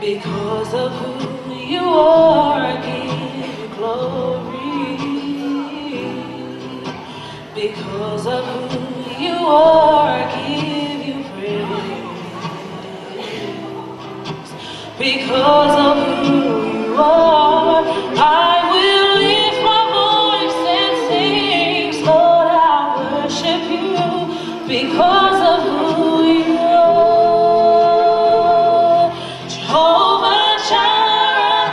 Because of who you are, I give you glory. Because of who you are, I give you praise. Because of who you are, I will lift my voice and sing. Lord, I worship you because of who you are. Jehovah Jireh,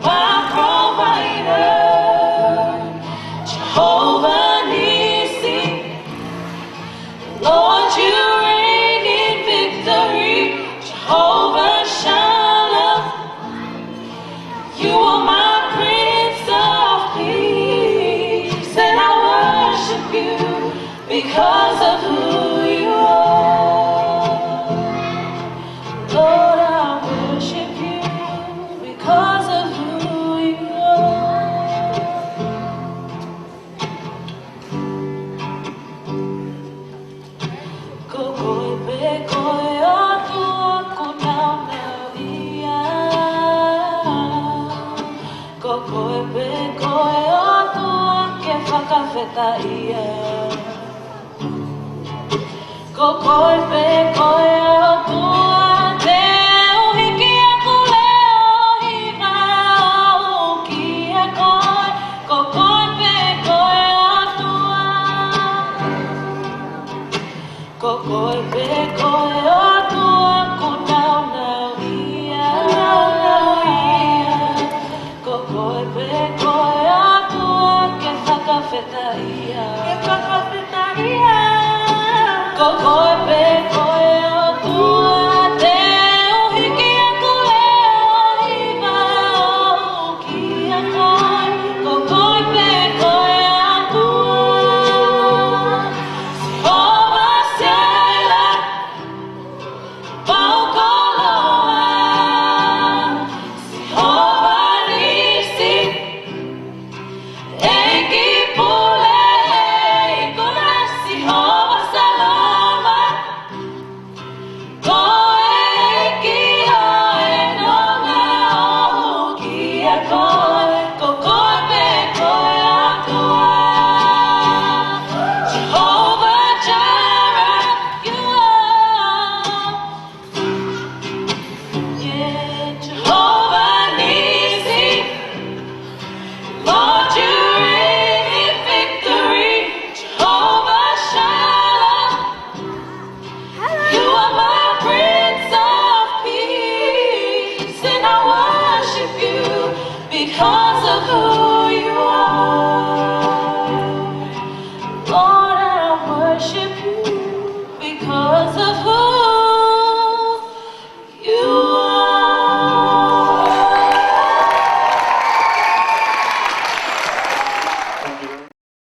my provider. Jehovah Nissi, Lord, you reign in victory. Jehovah Shalom, you are my Prince of Peace, and I worship you because of who you are. Lord, I worship you because of who you are. Kokoi pe koi atua kutana ia. Kokoi pe koi atua ke whakawheta ia. Kokoi pe koi atua te uhiki aku leo hiva o ki a koi. Kokoi pe koi atua. Kokoi pe koi atua kunau nau ia. Kokoi pe koi atua ke whakawheta ia. Kokoi pe koi atua te uhiki aku leo hiva o ki a koi. Kokoi pe koi atua. Jehovah Shalom, Paukoloa. Jehovah Nissi, Eki Pule, Kuna Jehovah Salama. Koeki Oe Tonga Ohuki a Koe. Kokoi pe koi atua. Jehovah Jireh, you are. Yeah, Jehovah Nissi, Lord, you reign in victory. Jehovah Shalom, you are my Prince of Peace, and I worship you because of who you